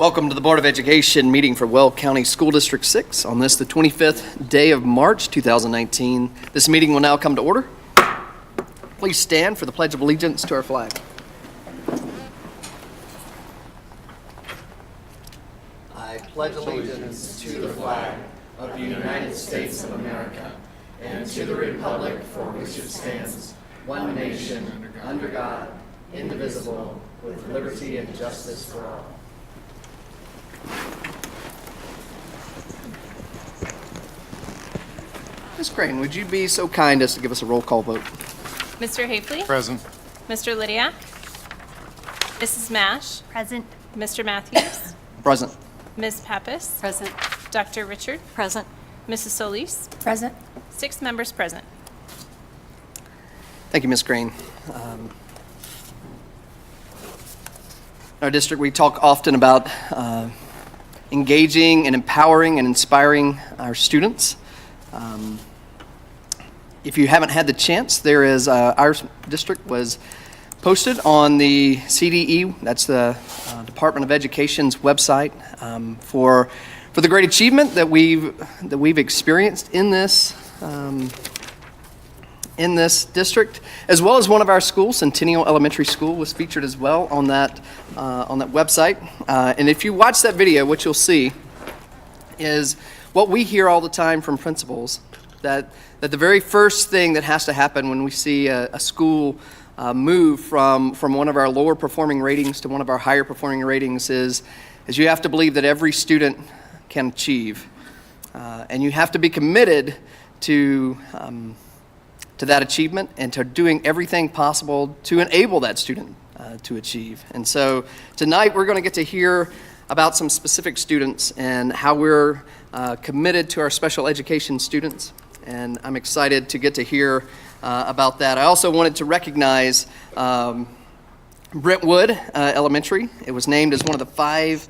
Welcome to the Board of Education meeting for Weld County School District 6 on this, the 25th day of March, 2019. This meeting will now come to order. Please stand for the Pledge of Allegiance to our flag. I pledge allegiance to the flag of the United States of America and to the republic for which it stands, one nation, under God, indivisible, with liberty and justice for all. Ms. Crane, would you be so kind as to give us a roll call vote? Mr. Hafley? Present. Mr. Lydiak? Mrs. Mash? Present. Mr. Matthews? Present. Ms. Pappas? Present. Dr. Richard? Present. Mrs. Solis? Present. 6 members present. Thank you, Ms. Crane. In our district, we talk often about engaging and empowering and inspiring our students. If you haven't had the chance, there is our district was posted on the CDE, that's the Department of Education's website, for the great achievement that we've experienced in this district, as well as one of our schools, Centennial Elementary School, was featured as well on that website. And if you watch that video, what you'll see is what we hear all the time from principals, that the very first thing that has to happen when we see a school move from one of our lower performing ratings to one of our higher performing ratings is you have to believe that every student can achieve. And you have to be committed to that achievement and to doing everything possible to enable that student to achieve. And so tonight we're going to get to hear about some specific students and how we're committed to our special education students. And I'm excited to get to hear about that. I also wanted to recognize Brentwood Elementary. It was named as one of the 5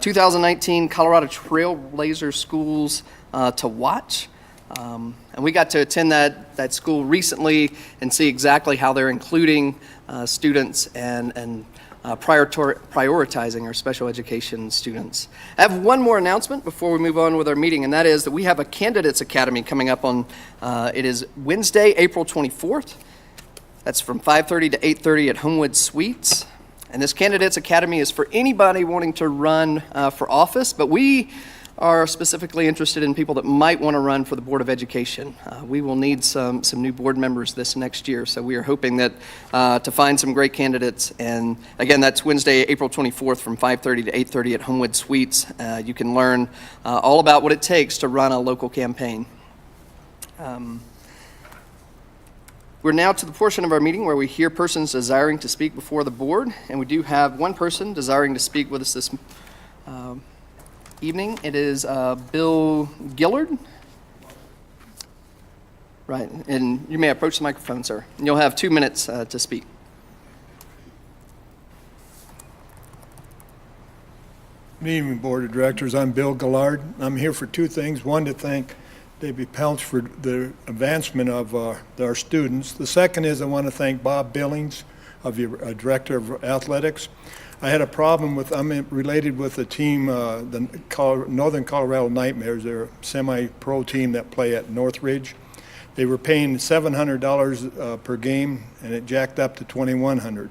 2019 Colorado Trailblazer schools to watch. And we got to attend that school recently and see exactly how they're including students and prioritizing our special education students. I have one more announcement before we move on with our meeting, and that is that we have a Candidates Academy coming up on, it is Wednesday, April 24th. That's from 5:30 to 8:30 at Homewood Suites. And this Candidates Academy is for anybody wanting to run for office, but we are specifically interested in people that might want to run for the Board of Education. We will need some new board members this next year, so we are hoping that to find some great candidates. And again, that's Wednesday, April 24th from 5:30 to 8:30 at Homewood Suites. You can learn all about what it takes to run a local campaign. We're now to the portion of our meeting where we hear persons desiring to speak before the board, and we do have one person desiring to speak with us this evening. It is Bill Gillard. Right, and you may approach the microphone, sir. And you'll have 2 minutes to speak. Good evening, Board of Directors. I'm Bill Gillard. I'm here for 2 things. One, to thank Debbie Pelch for the advancement of our students. The second is I want to thank Bob Billings, of your Director of Athletics. I had a problem with, I'm related with the team, the Northern Colorado Nightmares. They're a semi-pro team that play at Northridge. They were paying $700 per game, and it jacked up to $2,100.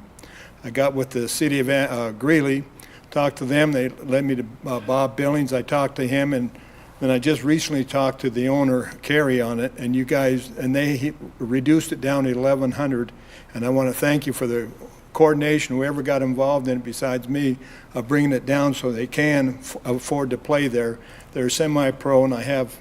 I got with the city of Greeley, talked to them. They led me to Bob Billings. I talked to him, and then I just recently talked to the owner, Carrie, on it, and you guys, and they reduced it down to $1,100. And I want to thank you for the coordination, whoever got involved in it besides me, of bringing it down so they can afford to play there. They're semi-pro, and I have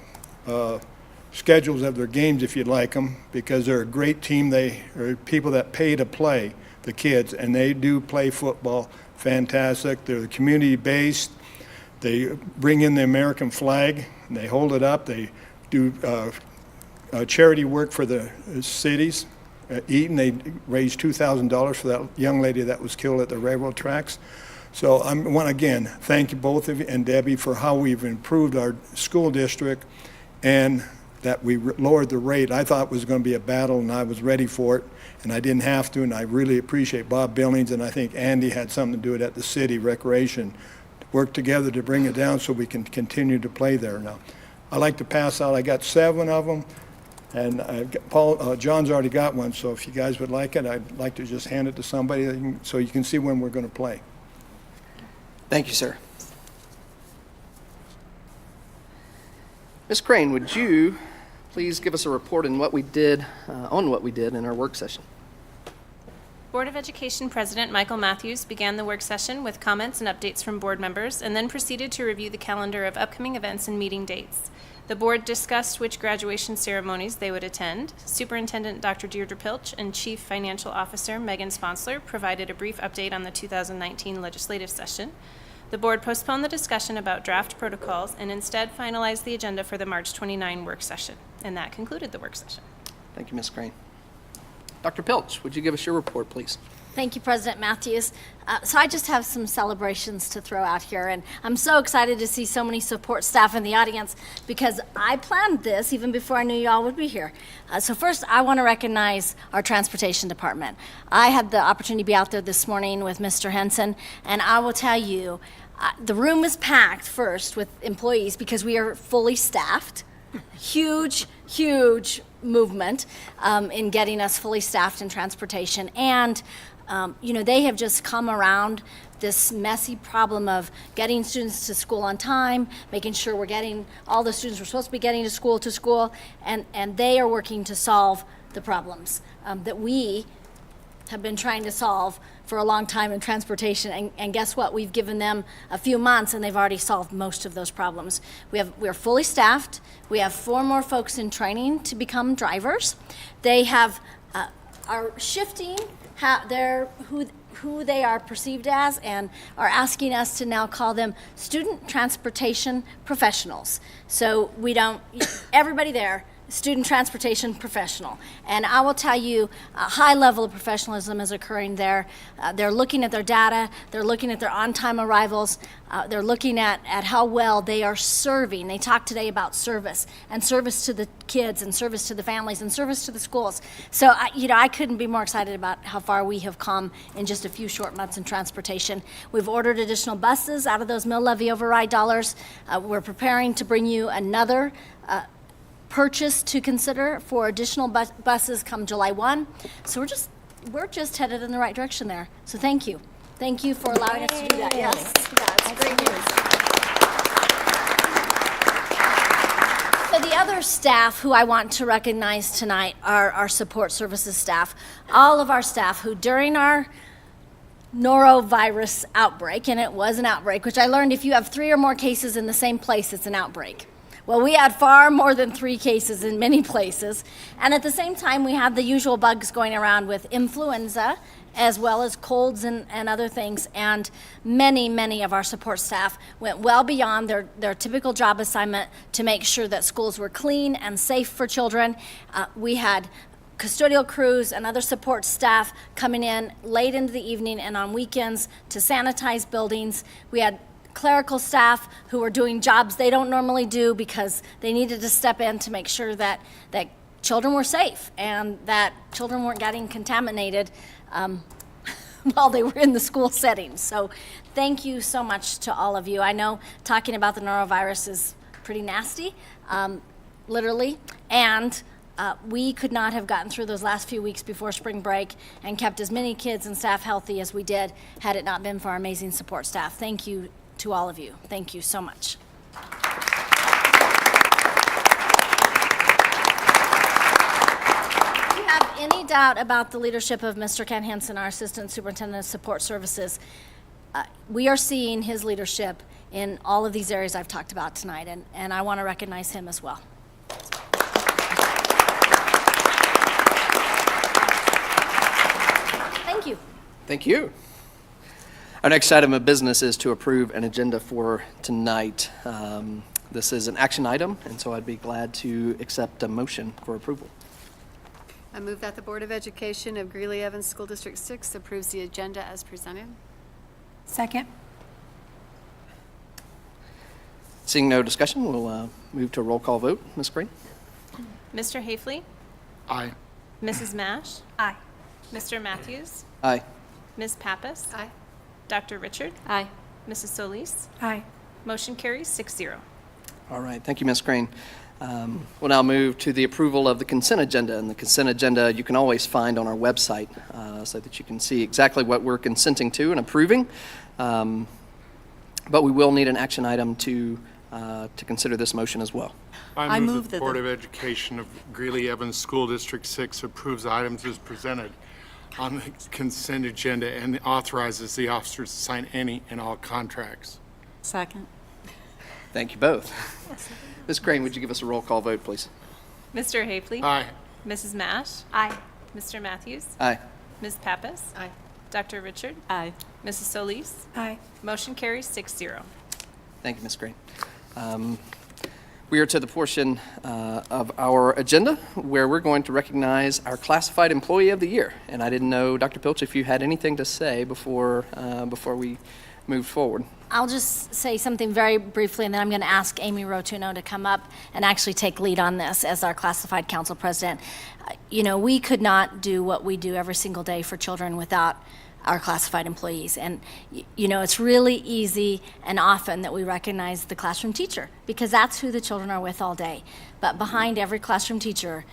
schedules of their games if you'd like them, because they're a great team. They are people that pay to play, the kids, and they do play football fantastic. They're community-based. They bring in the American flag, and they hold it up. They do charity work for the cities. Eaton, they raised $2,000 for that young lady that was killed at the railroad tracks. So I want to again thank you both of you and Debbie for how we've improved our school district and that we lowered the rate. I thought it was going to be a battle, and I was ready for it, and I didn't have to, and I really appreciate Bob Billings, and I think Andy had something to do with it at the city recreation work together to bring it down so we can continue to play there now. I like to pass out, I got 7 of them, and John's already got one, so if you guys would like it, I'd like to just hand it to somebody so you can see when we're going to play. Thank you, sir. Ms. Crane, would you please give us a report on what we did in our work session? Board of Education President Michael Matthews began the work session with comments and updates from board members and then proceeded to review the calendar of upcoming events and meeting dates. The board discussed which graduation ceremonies they would attend. Superintendent Dr. Deirdre Pilch and Chief Financial Officer Megan Sponsler provided a brief update on the 2019 legislative session. The board postponed the discussion about draft protocols and instead finalized the agenda for the March 29 work session. And that concluded the work session. Thank you, Ms. Crane. Dr. Pilch, would you give us your report, please? Thank you, President Matthews. So I just have some celebrations to throw out here, and I'm so excited to see so many support staff in the audience because I planned this even before I knew y'all would be here. So first, I want to recognize our transportation department. I had the opportunity to be out there this morning with Mr. Henson, and I will tell you, the room is packed first with employees because we are fully staffed. Huge movement in getting us fully staffed in transportation. And, they have just come around this messy problem of getting students to school on time, making sure we're getting all the students we're supposed to be getting to school, and they are working to solve the problems that we have been trying to solve for a long time in transportation, and guess what? We've given them a few months and they've already solved most of those problems. We're fully staffed. We have 4 more folks in training to become drivers. They are shifting who they are perceived as and are asking us to now call them student transportation professionals. So we don't, everybody there, student transportation professional. And I will tell you, a high level of professionalism is occurring there. They're looking at their data, they're looking at their on-time arrivals, they're looking at how well they are serving. They talked today about service, and service to the kids, and service to the families, and service to the schools. So, I couldn't be more excited about how far we have come in just a few short months in transportation. We've ordered additional buses out of those mill levy override dollars. We're preparing to bring you another purchase to consider for additional buses come July 1. So we're just headed in the right direction there. So thank you. Thank you for allowing us to do that. Yes, it's great news. So the other staff who I want to recognize tonight are our support services staff. All of our staff who during our norovirus outbreak, and it was an outbreak, which I learned if you have 3 or more cases in the same place, it's an outbreak. Well, we had far more than 3 cases in many places. And at the same time, we had the usual bugs going around with influenza, as well as colds and other things. And many of our support staff went well beyond their typical job assignment to make sure that schools were clean and safe for children. We had custodial crews and other support staff coming in late into the evening and on weekends to sanitize buildings. We had clerical staff who were doing jobs they don't normally do because they needed to step in to make sure that children were safe and that children weren't getting contaminated while they were in the school setting. So thank you so much to all of you. I know talking about the norovirus is pretty nasty, literally, and we could not have gotten through those last few weeks before spring break and kept as many kids and staff healthy as we did had it not been for our amazing support staff. Thank you to all of you. Thank you so much. If you have any doubt about the leadership of Mr. Ken Hansen, our Assistant Superintendent of Support Services, we are seeing his leadership in all of these areas I've talked about tonight, and I want to recognize him as well. Thank you. Thank you. Our next item of business is to approve an agenda for tonight. This is an action item, and so I'd be glad to accept a motion for approval. I move that the Board of Education of Greeley Evans School District 6 approves the agenda as presented. Second. Seeing no discussion, we'll move to a roll call vote. Ms. Green? Mr. Hafley? Aye. Mrs. Mash? Aye. Mr. Matthews? Aye. Ms. Pappas? Aye. Dr. Richard? Aye. Mrs. Solis? Aye. Motion carries 6-0. All right, thank you, Ms. Crane. We'll now move to the approval of the consent agenda. And the consent agenda you can always find on our website so that you can see exactly what we're consenting to and approving. But we will need an action item to consider this motion as well. I move the that Board the- of Education of Greeley Evans School District 6 approves items as presented on the consent agenda and authorizes the officers to sign any and all contracts. Second. Thank you both. Ms. Crane, would you give us a roll call vote, please? Mr. Haefele? Aye. Mrs. Mash? Aye. Mr. Matthews? Aye. Ms. Pappas? Aye. Dr. Richard? Aye. Mrs. Solis? Aye. Motion carries 6-0. Thank you, Ms. Crane. We are to the portion of our agenda where we're going to recognize our Classified Employee of the Year. And I didn't know, Dr. Pilch, if you had anything to say before we moved forward. I'll just say something very briefly, and then I'm going to ask Amy Rotuno to come up and actually take lead on this as our classified council president. You know, we could not do what we do every single day for children without our classified employees. And, you know, it's really easy and often that we recognize the classroom teacher because that's who the children are with all day. But behind every classroom teacher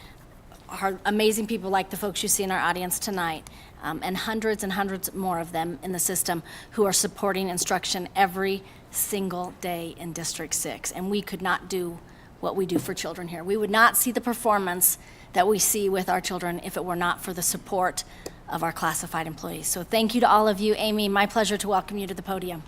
are amazing people like the folks you see in our audience tonight, and hundreds more of them in the system who are supporting instruction every single day in District 6. And we could not do what we do for children here. We would not see the performance that we see with our children if it were not for the support of our classified employees. So thank you to all of you. Amy, my pleasure to welcome you to the podium.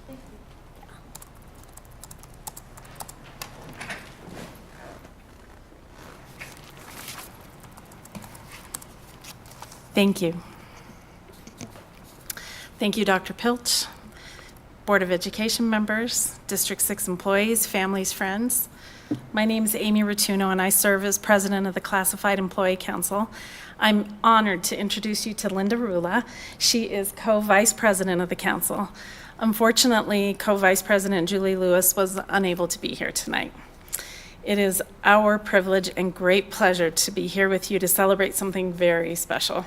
Thank you. Thank you, Dr. Pilch, Board of Education members, District 6 employees, families, friends. My name is Amy Rotuno, and I serve as president of the Classified Employee Council. I'm honored to introduce you to Linda Rula. She is co-vice president of the council. Unfortunately, co-vice president Julie Lewis was unable to be here tonight. It is our privilege and great pleasure to be here with you to celebrate something very special.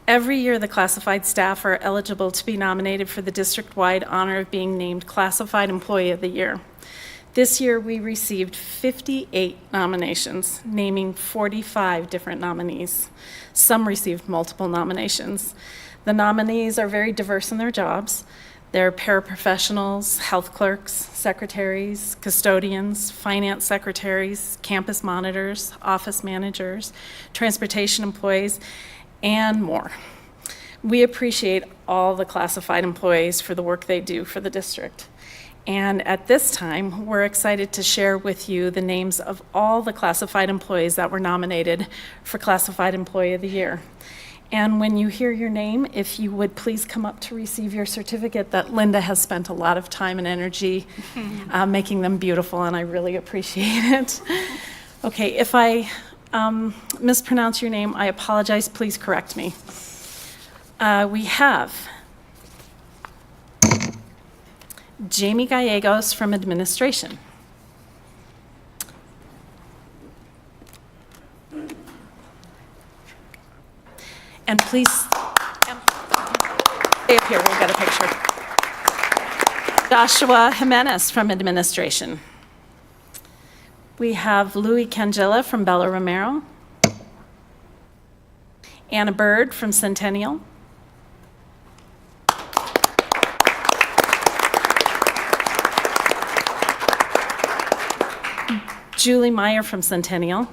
Every year, the classified staff are eligible to be nominated for the district-wide honor of being named Classified Employee of the Year. This year, we received 58 nominations, naming 45 different nominees. Some received multiple nominations. The nominees are very diverse in their jobs. They're paraprofessionals, health clerks, secretaries, custodians, finance secretaries, campus monitors, office managers, transportation employees, and more. We appreciate all the classified employees for the work they do for the district. And at this time, we're excited to share with you the names of all the classified employees that were nominated for Classified Employee of the Year. And when you hear your name, if you would please come up to receive your certificate, that Linda has spent a lot of time and energy making them beautiful, and I really appreciate it. Okay, if I mispronounce your name, I apologize. Please correct me. We have Jamie Gallegos from administration. And please stay up here, we'll get a picture. Joshua Jimenez from administration. We have Louis Cangella from Bella Romero. Anna Bird from Centennial. Julie Meyer from Centennial.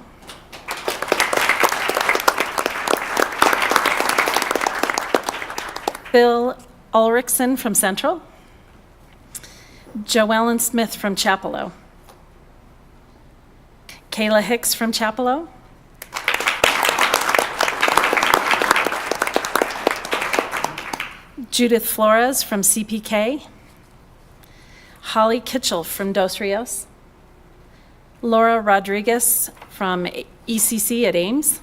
Bill Ulrichson from Central. Joellen Smith from Chapelo. Kayla Hicks from Chapelo. Judith Flores from CPK. Holly Kitchell from Dos Rios. Laura Rodriguez from ECC at Ames.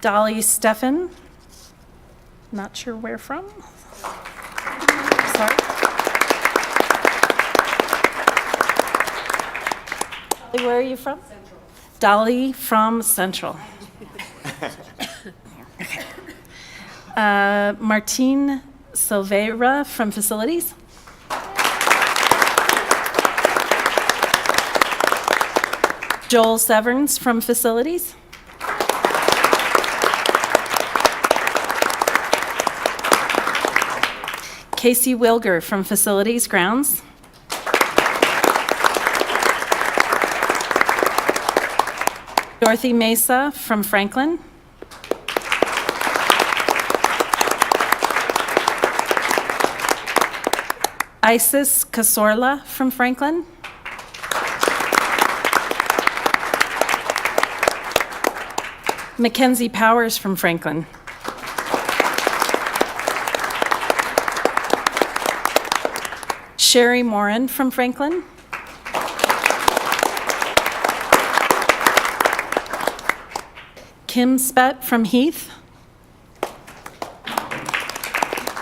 Dolly Steffen, not sure where from. Sorry. Where are you from? Dolly from Central. Martine Silveira from Facilities. Joel Severns from Facilities. Casey Wilger from Facilities Grounds. Dorothy Mesa from Franklin. Isis Casorla from Franklin. Mackenzie Powers from Franklin. Sherry Morin from Franklin. Kim Spett from Heath.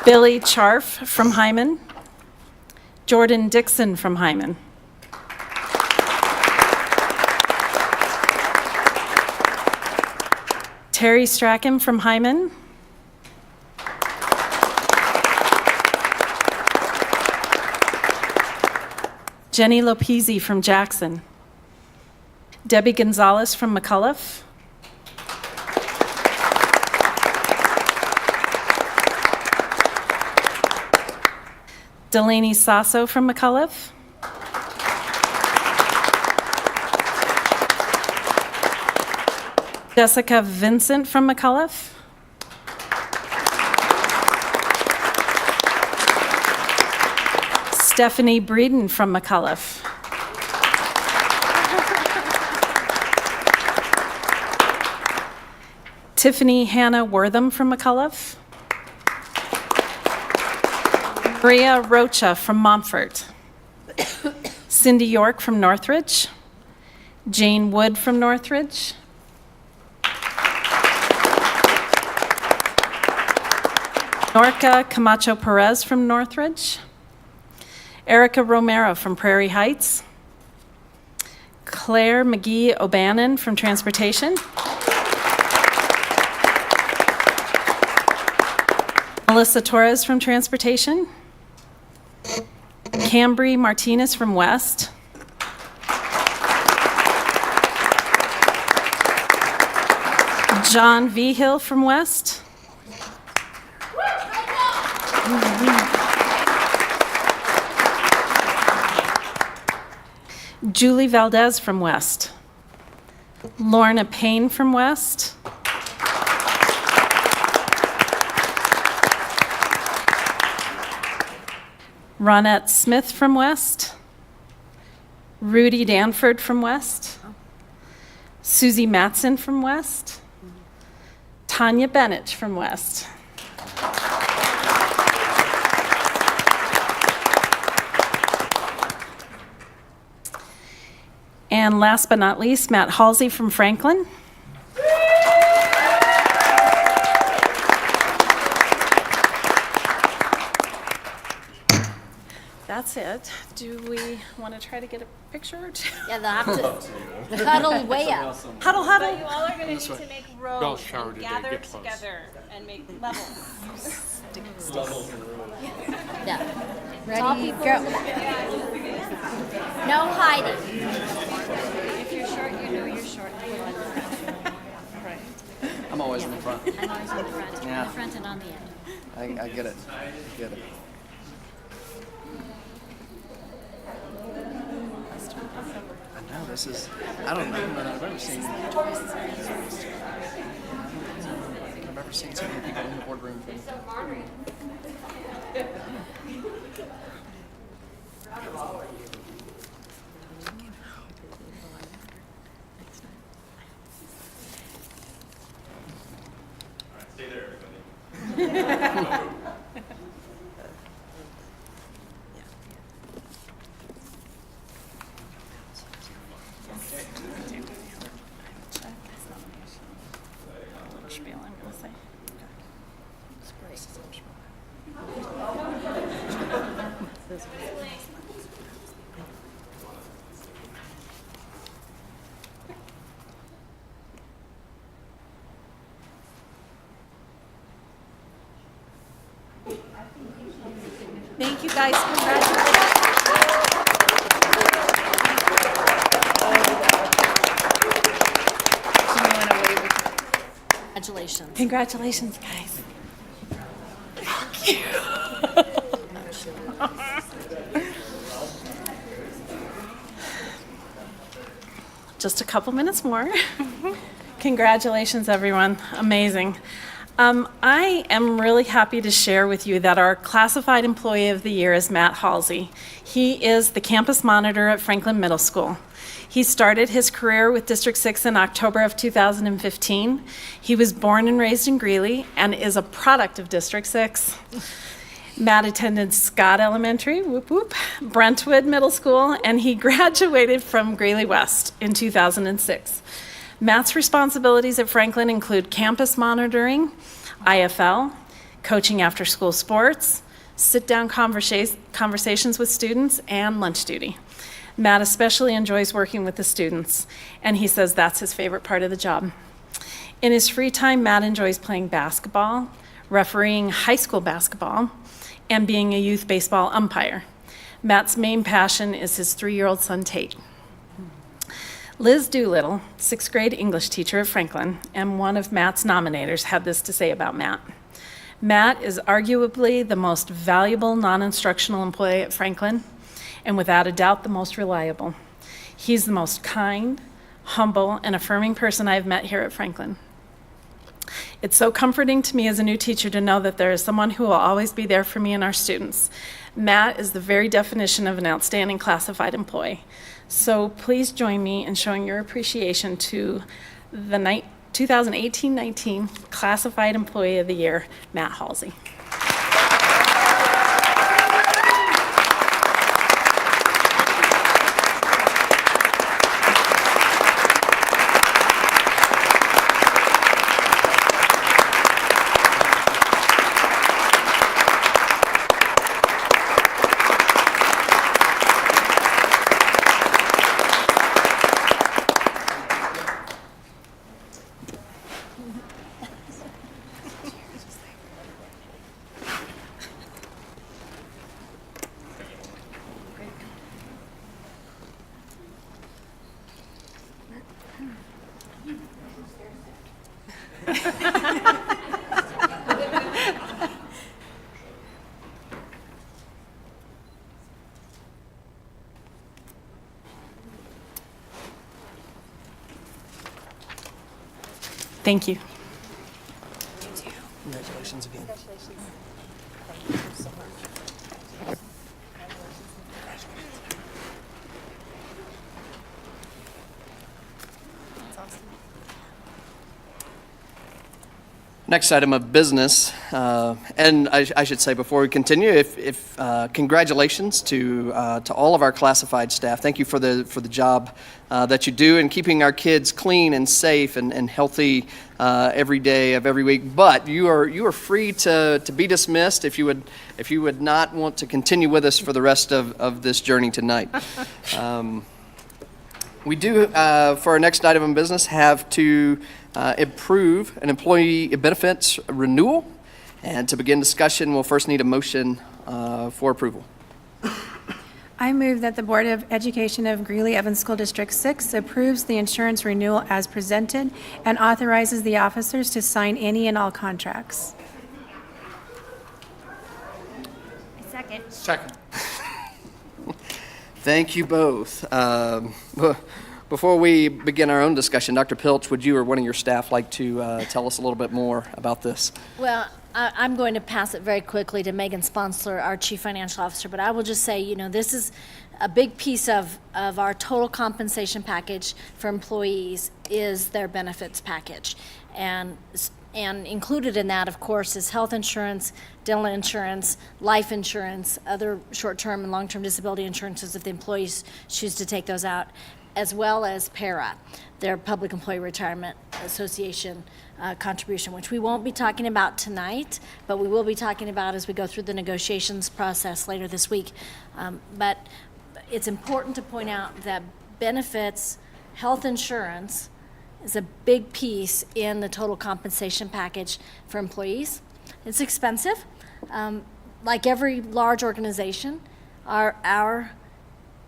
Billy Charf from Hyman. Jordan Dixon from Hyman. Terry Strachan from Hyman. Jenny Lopezi from Jackson. Debbie Gonzalez from McCullough. Delaney Sasso from McCullough. Jessica Vincent from McCullough. Stephanie Breeden from McCullough. Tiffany Hannah Wortham from McCullough. Maria Rocha from Montfort. Cindy York from Northridge. Jane Wood from Northridge. Norca Camacho Perez from Northridge. Erica Romero from Prairie Heights. Claire McGee O'Bannon from Transportation. Melissa Torres from Transportation. Cambry Martinez from West. John Vigil from West. Julie Valdez from West. Lorna Payne from West. Ronette Smith from West. Rudy Danford from West. Susie Matson from West. Tanya Bennett from West. And last but not least, Matt Halsey from Franklin. That's it. Do we want to try to get a picture or two? Yeah, they'll have to huddle way up. Huddle, huddle. You all are going to need to make all rows showered and today. gather Get close. together and make levels. Yeah. Ready, go. No hiding. If you're short, you know you're short. I'm always in the front. I'm always on the front. Yeah. On the front and on the end. I get it. I get it. I know, this is, I don't know that I've ever seen. I've ever seen so many people in the boardroom. Stay there, everybody. Spiel, I'm going to say. Thank you, guys. Congratulations. Congratulations. Congratulations, guys. Just a couple minutes more. Congratulations, everyone. Amazing. I am really happy to share with you that our Classified Employee of the Year is Matt Halsey. He is the campus monitor at Franklin Middle School. He started his career with District 6 in October of 2015. He was born and raised in Greeley and is a product of District 6. Matt attended Scott Elementary, whoop whoop, Brentwood Middle School, and he graduated from Greeley West in 2006. Matt's responsibilities at Franklin include campus monitoring, IFL, coaching after-school sports, sit-down conversations with students, and lunch duty. Matt especially enjoys working with the students, and he says that's his favorite part of the job. In his free time, Matt enjoys playing basketball, refereeing high school basketball, and being a youth baseball umpire. Matt's main passion is his 3-year-old son, Tate. Liz Doolittle, 6th grade English teacher at Franklin, and one of Matt's nominators, had this to say about Matt. Matt is arguably the most valuable non-instructional employee at Franklin, and without a doubt, the most reliable. He's the most kind, humble, and affirming person I've met here at Franklin. It's so comforting to me as a new teacher to know that there is someone who will always be there for me and our students. Matt is the very definition of an outstanding classified employee. So please join me in showing your appreciation to the 2018-19 Classified Employee of the Year, Matt Halsey. Thank you. Congratulations again. Next item of business, and I should say before we continue, congratulations to all of our classified staff. Thank you for the job that you do in keeping our kids clean and safe and healthy every day of every week. But you are free to be dismissed if you would not want to continue with us for the rest of this journey tonight. We do, for our next item of business, have to approve an employee benefits renewal. And to begin discussion, we'll first need a motion for approval. I move that the Board of Education of Greeley Evans School District 6 approves the insurance renewal as presented and authorizes the officers to sign any and all contracts. Second. Thank you both. Before we begin our own discussion, Dr. Pilch, would you or one of your staff like to tell us a little bit more about this? Well, I'm going to pass it very quickly to Megan Sponsler, our Chief Financial Officer, but I will just say, this is a big piece of our total compensation package for employees is their benefits package. And included in that, of course, is health insurance, dental insurance, life insurance, other short-term and long-term disability insurances if the employees choose to take those out, as well as PARA, their Public Employee Retirement Association contribution, which we won't be talking about tonight, but we will be talking about as we go through the negotiations process later this week. But it's important to point out that benefits, health insurance is a big piece in the total compensation package for employees. It's expensive. like every large organization, our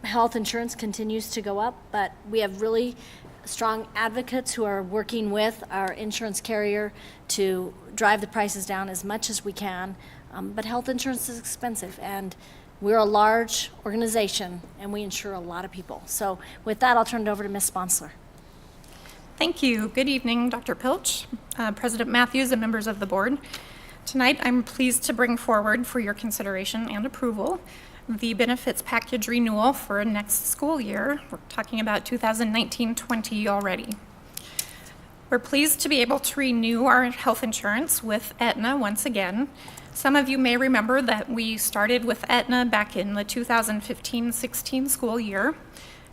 health insurance continues to go up, but we have really strong advocates who are working with our insurance carrier to drive the prices down as much as we can. But health insurance is expensive, and we're a large organization, and we insure a lot of people. So with that, I'll turn it over to Ms. Sponsler. Thank you. Good evening, Dr. Pilch, President Matthews, and members of the board. Tonight, I'm pleased to bring forward for your consideration and approval the benefits package renewal for next school year. We're talking about 2019-20 already. We're pleased to be able to renew our health insurance with Aetna once again. Some of you may remember that we started with Aetna back in the 2015-16 school year,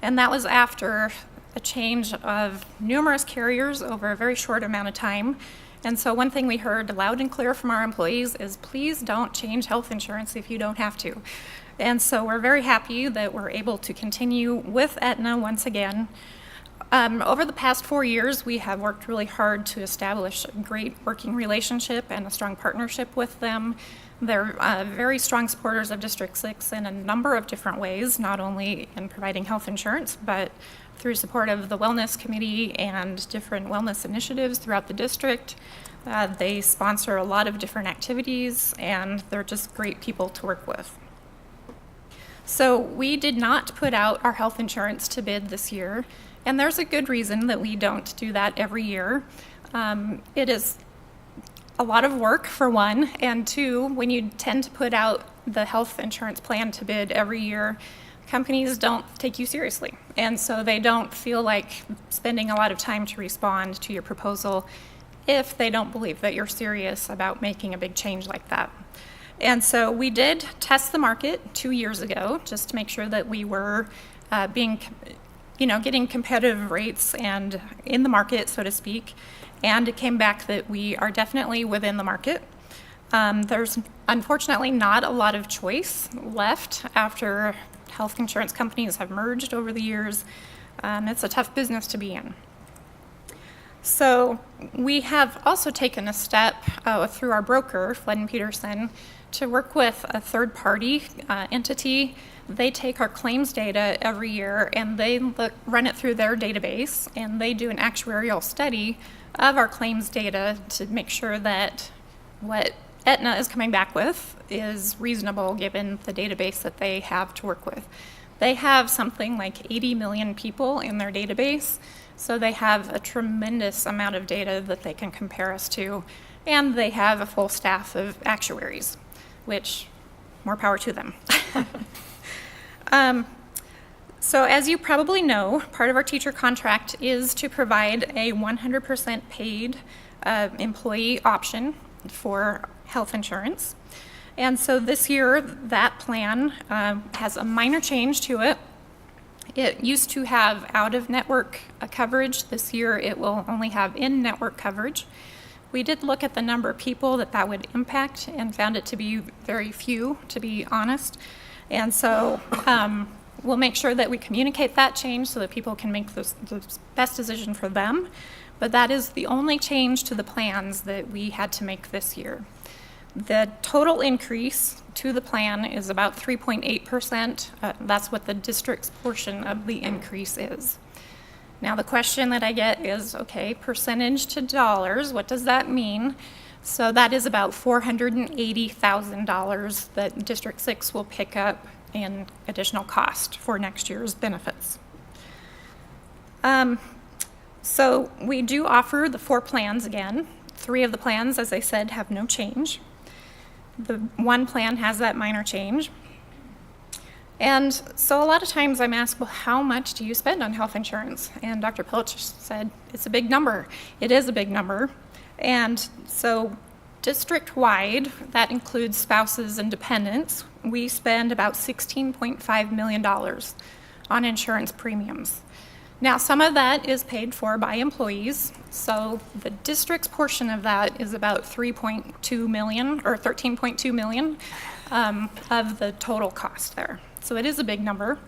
and that was after a change of numerous carriers over a very short amount of time. And so one thing we heard loud and clear from our employees is, please don't change health insurance if you don't have to. And so we're very happy that we're able to continue with Aetna once again. Over the past 4 years, we have worked really hard to establish a great working relationship and a strong partnership with them. They're very strong supporters of District 6 in a number of different ways, not only in providing health insurance, but through support of the Wellness Committee and different wellness initiatives throughout the district. They sponsor a lot of different activities, and they're just great people to work with. So we did not put out our health insurance to bid this year, and there's a good reason that we don't do that every year. It is a lot of work, for one, and two, when you tend to put out the health insurance plan to bid every year, companies don't take you seriously, and so they don't feel like spending a lot of time to respond to your proposal if they don't believe that you're serious about making a big change like that. And so we did test the market 2 years ago just to make sure that we were getting competitive rates and in the market, so to speak. And it came back that we are definitely within the market. There's unfortunately not a lot of choice left after health insurance companies have merged over the years. It's a tough business to be in. So we have also taken a step through our broker, Flood & Peterson, to work with a third-party entity. They take our claims data every year and they run it through their database, and they do an actuarial study of our claims data to make sure that what Aetna is coming back with is reasonable given the database that they have to work with. They have something like 80 million people in their database, so they have a tremendous amount of data that they can compare us to, and they have a full staff of actuaries, which, more power to them. So as you probably know, part of our teacher contract is to provide a 100% paid employee option for health insurance. And so this year, that plan has a minor change to it. It used to have out-of-network coverage. This year, it will only have in-network coverage. We did look at the number of people that would impact and found it to be very few, to be honest. And so we'll make sure that we communicate that change so that people can make the best decision for them. But that is the only change to the plans that we had to make this year. The total increase to the plan is about 3.8%. That's what the district's portion of the increase is. Now the question that I get is, okay, percentage to dollars, what does that mean? So that is about $480,000 that District 6 will pick up in additional cost for next year's benefits. So we do offer the 4 plans again. 3 of the plans, as I said, have no change. The 1 plan has that minor change. And so a lot of times I'm asked, well, how much do you spend on health insurance? And Dr. Pilch said, it's a big number. It is a big number. And so district-wide, that includes spouses and dependents, we spend about $16.5 million on insurance premiums. Now, some of that is paid for by employees, so the district's portion of that is about $3.2 million or $13.2 million of the total cost there. So it is a big number,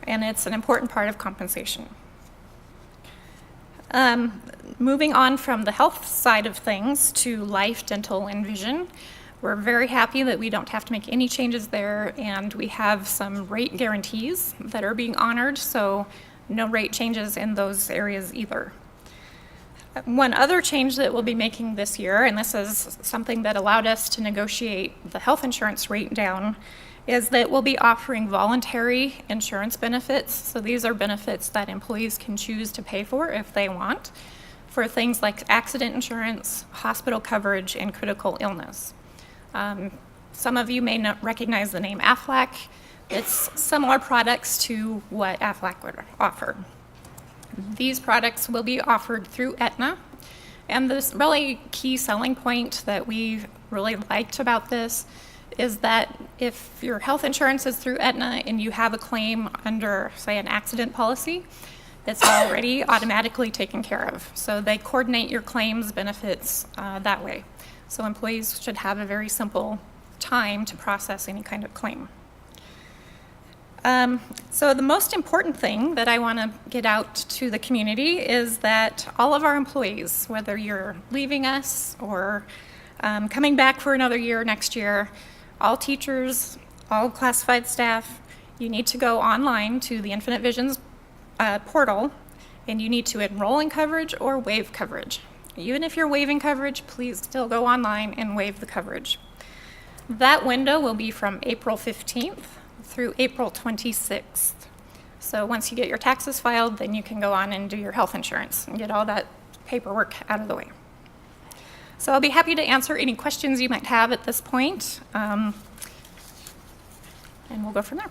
and it's an important part of compensation. Moving on from the health side of things to life, dental, and vision, We're very happy that we don't have to make any changes there, and we have some rate guarantees that are being honored, so no rate changes in those areas either. One other change that we'll be making this year, and this is something that allowed us to negotiate the health insurance rate down, is that we'll be offering voluntary insurance benefits. So these are benefits that employees can choose to pay for if they want, for things like accident insurance, hospital coverage, and critical illness. Some of you may not recognize the name Aflac. It's similar products to what Aflac would offer. These products will be offered through Aetna, and this really key selling point that we really liked about this is that if your health insurance is through Aetna and you have a claim under, say, an accident policy, it's already automatically taken care of. So they coordinate your claims benefits that way. So employees should have a very simple time to process any kind of claim. So the most important thing that I want to get out to the community is that all of our employees, whether you're leaving us or coming back for another year next year, all teachers, all classified staff, you need to go online to the Infinite Visions portal, and you need to enroll in coverage or waive coverage. Even if you're waiving coverage, please still go online and waive the coverage. That window will be from April 15th through April 26th. So once you get your taxes filed, then you can go on and do your health insurance and get all that paperwork out of the way. So I'll be happy to answer any questions you might have at this point, and we'll go from there.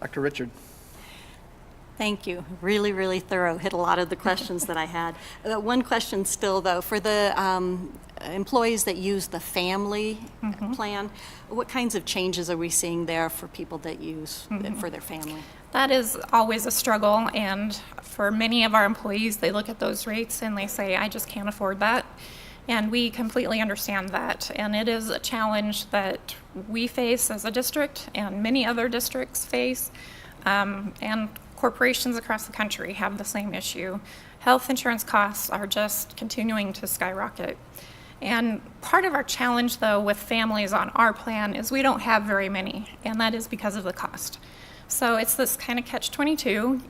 Dr. Richard. Thank you. Really, really thorough. Hit a lot of the questions that I had. One question still, though, for the employees that use the family plan, what kinds of changes are we seeing there for people that use it for their family? That is always a struggle, and for many of our employees, they look at those rates and they say, I just can't afford that. And we completely understand that. And it is a challenge that we face as a district and many other districts face. And corporations across the country have the same issue. Health insurance costs are just continuing to skyrocket. And part of our challenge, though, with families on our plan is we don't have very many, and that is because of the cost. So it's this kind of catch-22.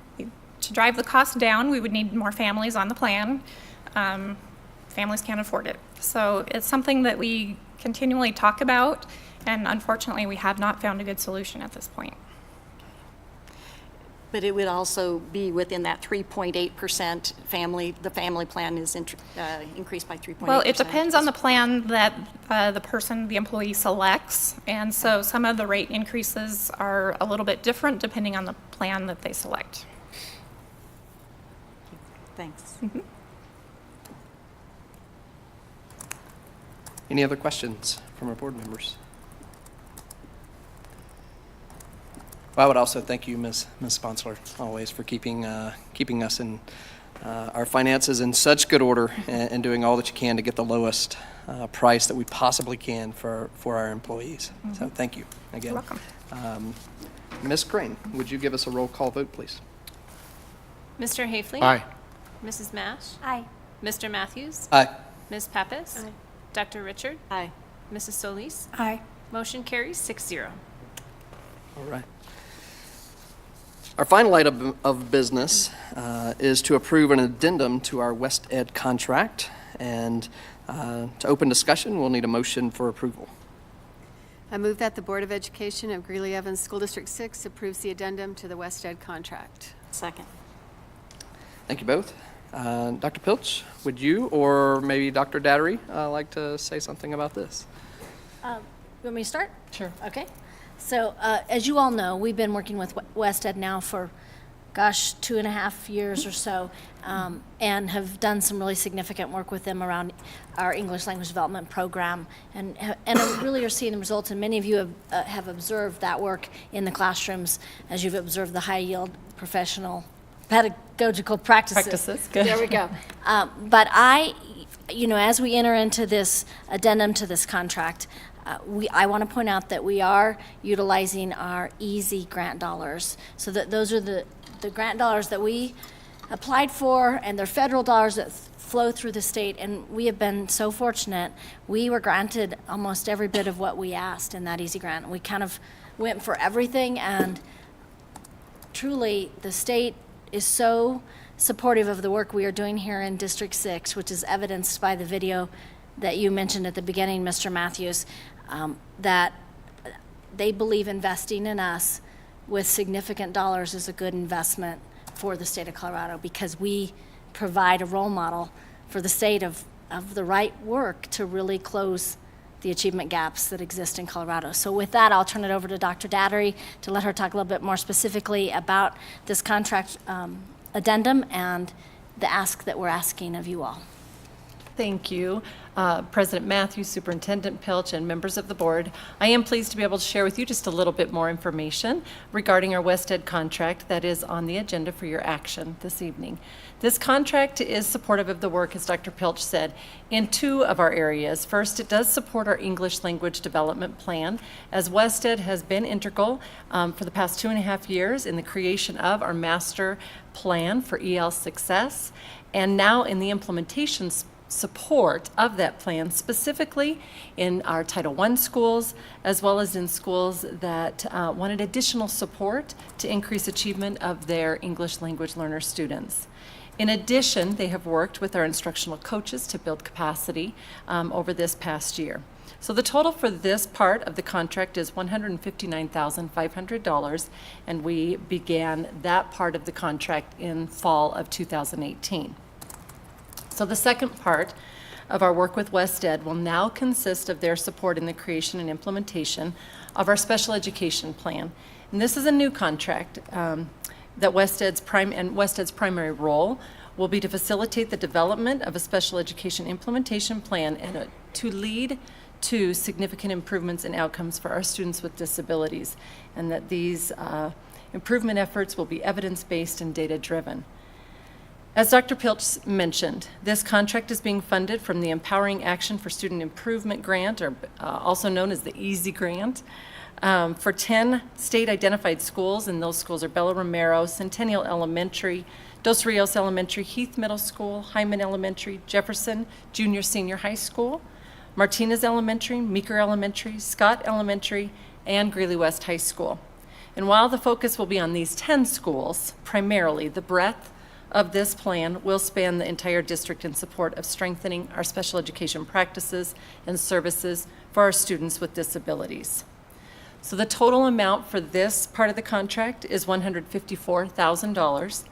To drive the cost down, we would need more families on the plan. Families can't afford it. So it's something that we continually talk about, and unfortunately, we have not found a good solution at this point. But it would also be within that 3.8% family, the family plan is increased by 3.8%. Well, it depends on the plan that the employee selects. And so some of the rate increases are a little bit different depending on the plan that they select. Thanks. Any other questions from our board members? Well, I would also thank you, Ms. Sponsler, always for keeping us in our finances in such good order and doing all that you can to get the lowest price that we possibly can for our employees. So thank you again. You're welcome. Ms. Crane, would you give us a roll call vote, please? Mr. Hafley? Aye. Mrs. Mash? Aye. Mr. Matthews? Aye. Ms. Pappas? Aye. Dr. Richard? Aye. Mrs. Solis? Aye. Motion carries 6-0. All right. Our final item of business is to approve an addendum to our West Ed contract. And to open discussion, we'll need a motion for approval. I move that the Board of Education of Greeley Evans School District 6 approves the addendum to the West Ed contract. Second. Thank you both. Dr. Pilch, would you or maybe Dr. Dattery like to say something about this? You want me to start? Sure. Okay. So, as you all know, we've been working with West Ed now for, 2.5 years or so, and have done some really significant work with them around our English language development program, and really are seeing the results. And many of you have observed that work in the classrooms as you've observed the high yield professional pedagogical practices. Good. There we go. But as we enter into this addendum to this contract, I want to point out that we are utilizing our EASY grant dollars. So that those are the grant dollars that we applied for, and they're federal dollars that flow through the state, and we have been so fortunate. We were granted almost every bit of what we asked in that Easy Grant. We kind of went for everything, and truly, the state is so supportive of the work we are doing here in District 6, which is evidenced by the video that you mentioned at the beginning, Mr. Matthews, that they believe investing in us with significant dollars is a good investment for the state of Colorado, because we provide a role model for the state of the right work to really close the achievement gaps that exist in Colorado. So with that, I'll turn it over to Dr. Dattery to let her talk a little bit more specifically about this contract addendum and the ask that we're asking of you all. Thank you, President Matthews, Superintendent Pilch, and members of the board. I am pleased to be able to share with you just a little bit more information regarding our West Ed contract that is on the agenda for your action this evening. This contract is supportive of the work, as Dr. Pilch said, in two of our areas. First, it does support our English language development plan, as West Ed has been integral for the past 2.5 years in the creation of our master plan for EL success, and now in the implementation support of that plan, specifically in our Title I schools, as well as in schools that wanted additional support to increase achievement of their English language learner students. In addition, they have worked with our instructional coaches to build capacity over this past year. So the total for this part of the contract is $159,500, and we began that part of the contract in fall of 2018. So the second part of our work with West Ed will now consist of their support in the creation and implementation of our special education plan. And this is a new contract that West Ed's primary role will be to facilitate the development of a special education implementation plan and to lead to significant improvements in outcomes for our students with disabilities, and that these improvement efforts will be evidence-based and data-driven. As Dr. Pilch mentioned, this contract is being funded from the Empowering Action for Student Improvement Grant, or also known as the EASY Grant, for 10 state-identified schools, and those schools are Bella Romero, Centennial Elementary, Dos Rios Elementary, Heath Middle School, Hyman Elementary, Jefferson Junior Senior High School, Martinez Elementary, Meeker Elementary, Scott Elementary, and Greeley West High School. And while the focus will be on these 10 schools, primarily, the breadth of this plan will span the entire district in support of strengthening our special education practices and services for our students with disabilities. So the total amount for this part of the contract is $154,000,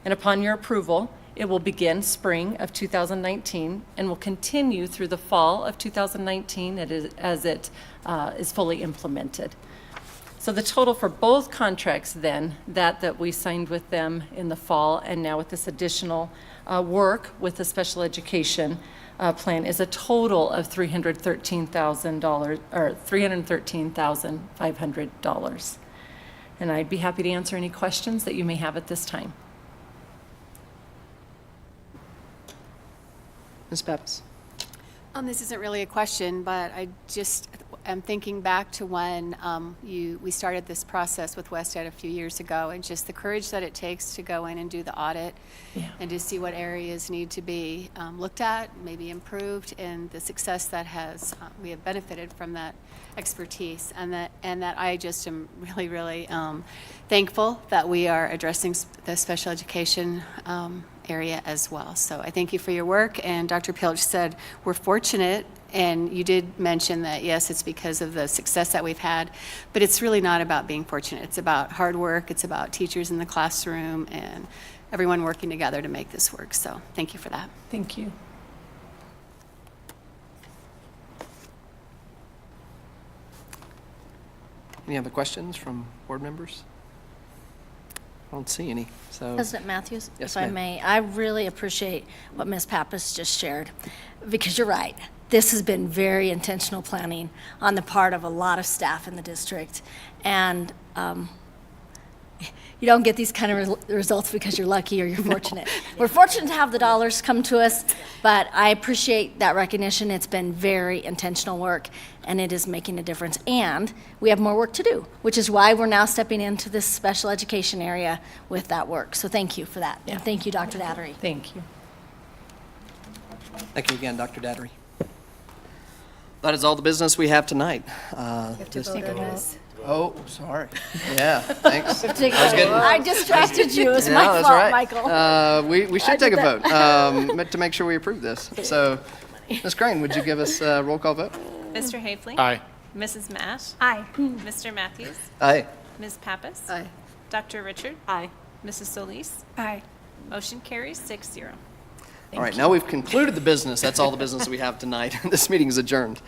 and upon your approval, it will begin spring of 2019 and will continue through the fall of 2019 as it is fully implemented. So the total for both contracts then, that we signed with them in the fall and now with this additional work with the special education plan, is a total of $313,000 or $313,500. And I'd be happy to answer any questions that you may have at this time. Ms. Pappas? This isn't really a question, but I just am thinking back to when we started this process with West Ed a few years ago, and just the courage that it takes to go in and do the audit and to see what areas need to be looked at, maybe improved, and the success that we have benefited from that expertise, and that I just am really, really thankful that we are addressing the special education area as well. So I thank you for your work, and Dr. Pilch said we're fortunate, and you did mention that, yes, it's because of the success that we've had, but it's really not about being fortunate. It's about hard work. It's about teachers in the classroom and everyone working together to make this work. So thank you for that. Thank you. Any other questions from board members? I don't see any. So, President Matthews, Yes, if I ma'am. may, I really appreciate what Ms. Pappas just shared, because you're right. This has been very intentional planning on the part of a lot of staff in the district. And you don't get these kind of results because you're lucky or you're fortunate. We're fortunate to have the dollars come to us, but I appreciate that recognition. It's been very intentional work, and it is making a difference. And we have more work to do, which is why we're now stepping into this special education area with that work. So thank you for that. And thank you, Dr. Dattery. Thank you. Thank you again, Dr. Dattery. That is all the business we have tonight. Oh, sorry. Yeah, thanks. I distracted you. It was Yeah, my that's fault, right. Michael. We should take a vote to make sure we approve this. So, Ms. Crane, would you give us a roll call vote? Mr. Haefele? Aye. Mrs. Mash? Aye. Mr. Matthews? Aye. Ms. Pappas? Aye. Dr. Richard? Aye. Mrs. Solis? Aye. Motion carries 6-0. All right, now we've concluded the business. That's all the business we have tonight. This meeting is adjourned.